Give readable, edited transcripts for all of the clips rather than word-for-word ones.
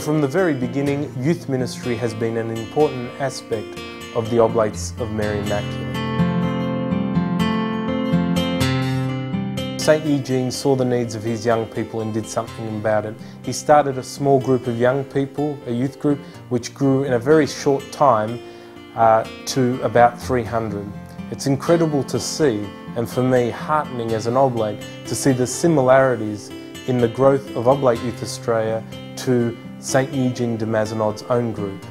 From the very beginning, youth ministry has been an important aspect of the Oblates of Mary Immaculate. St. Eugene saw the needs of his young people and did something about it. He started a small group of young people, a youth group, which grew in a very short time to about 300. It's incredible to see, and for me heartening as an Oblate, to see the similarities in the growth of Oblate Youth Australia to St. Eugene de Mazenod's own group.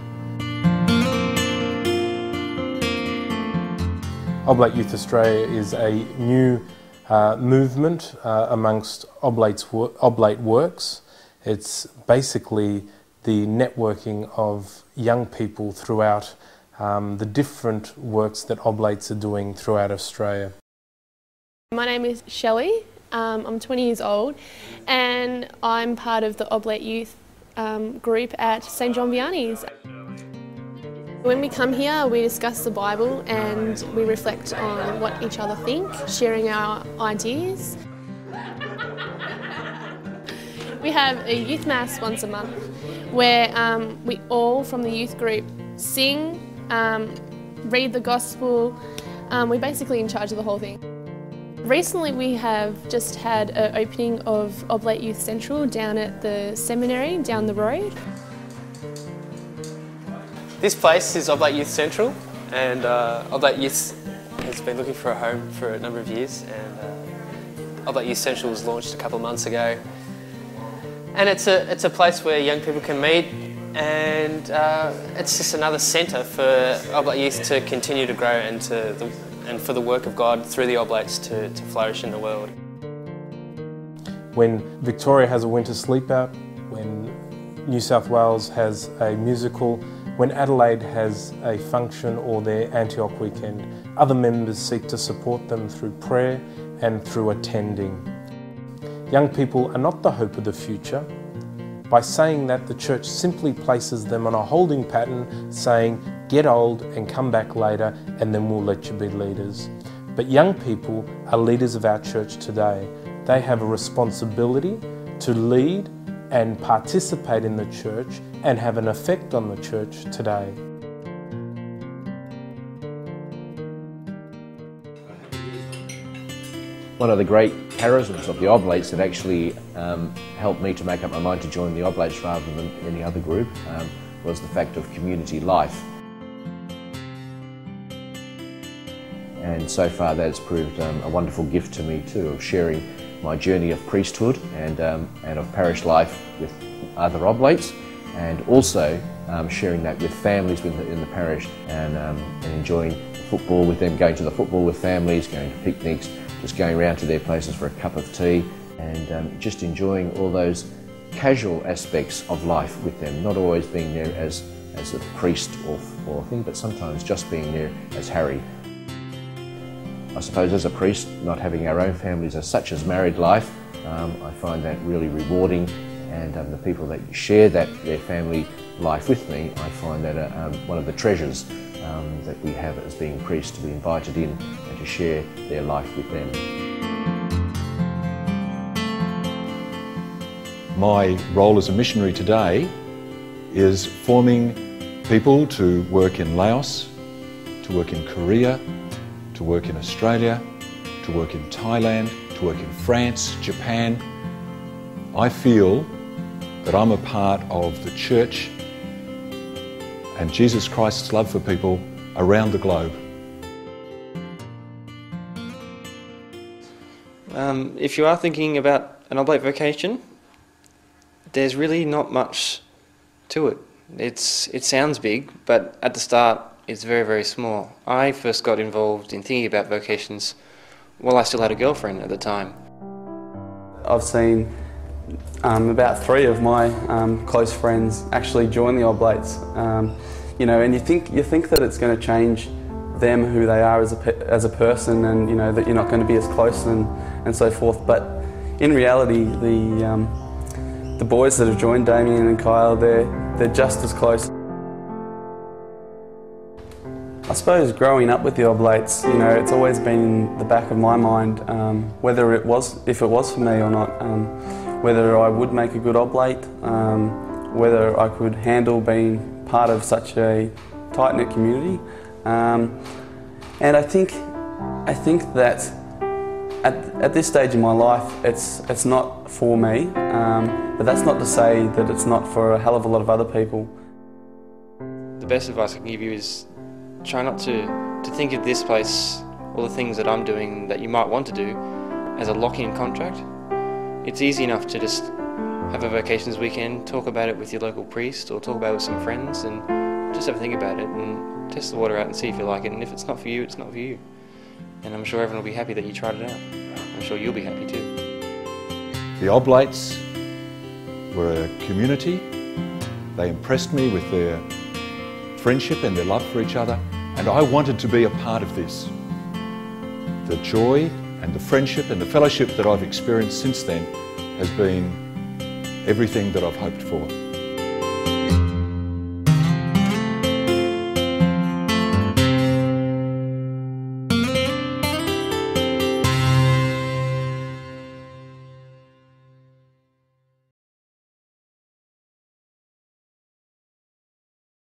Oblate Youth Australia is a new movement amongst Oblate works. It's basically the networking of young people throughout the different works that Oblates are doing throughout Australia. My name is Shelley. I'm 20 years old and I'm part of the Oblate Youth group at St. John Vianney's. When we come here, we discuss the Bible and we reflect on what each other think, sharing our ideas. We have a youth mass once a month where we all from the youth group sing, read the gospel. We're basically in charge of the whole thing. Recently we have just had an opening of Oblate Youth Central down at the seminary down the road. This place is Oblate Youth Central, and Oblate Youth has been looking for a home for a number of years, and Oblate Youth Central was launched a couple of months ago. And it's a place where young people can meet, and it's just another centre for Oblate Youth to continue to grow and for the work of God through the Oblates to flourish in the world. When Victoria has a winter sleep out, when New South Wales has a musical, when Adelaide has a function or their Antioch weekend, other members seek to support them through prayer and through attending. Young people are not the hope of the future. By saying that, the church simply places them on a holding pattern saying, get old and come back later and then we'll let you be leaders. But young people are leaders of our church today. They have a responsibility to lead and participate in the church and have an effect on the church today. One of the great charisms of the Oblates that actually helped me to make up my mind to join the Oblates rather than any other group was the fact of community life. And so far that's proved a wonderful gift to me too, of sharing my journey of priesthood and of parish life with other Oblates, and also sharing that with families in the parish and enjoying football with them, going to the football with families, going to picnics, just going around to their places for a cup of tea and just enjoying all those casual aspects of life with them, not always being there as a priest or thing, but sometimes just being there as Harry. I suppose as a priest, not having our own families as such as married life, I find that really rewarding, and the people that share their family life with me, I find that one of the treasures that we have as being priests, to be invited in and to share their life with them. My role as a missionary today is forming people to work in Laos, to work in Korea, to work in Australia, to work in Thailand, to work in France, Japan. I feel that I'm a part of the church and Jesus Christ's love for people around the globe. If you are thinking about an Oblate vocation, there's really not much to it. It sounds big, but at the start it's very, very small. I first got involved in thinking about vocations while I still had a girlfriend at the time. I've seen about 3 of my close friends actually join the Oblates. You know, and you think that it's going to change them, who they are as a person, and you know that you're not going to be as close and so forth. But in reality, the boys that have joined, Damien and Kyle, they're just as close. I suppose growing up with the Oblates, you know, it's always been in the back of my mind if it was for me or not, whether I would make a good Oblate, whether I could handle being part of such a tight-knit community. And I think that at this stage in my life, it's not for me, but that's not to say that it's not for a hell of a lot of other people. The best advice I can give you is try not to think of this place or the things that I'm doing that you might want to do as a lock-in contract. It's easy enough to just have a vocations weekend, talk about it with your local priest or talk about it with some friends, and just have a think about it and test the water out and see if you like it. And if it's not for you, it's not for you. And I'm sure everyone will be happy that you tried it out. I'm sure you'll be happy too. The Oblates were a community. They impressed me with their friendship and their love for each other, and I wanted to be a part of this. The joy and the friendship and the fellowship that I've experienced since then has been everything that I've hoped for.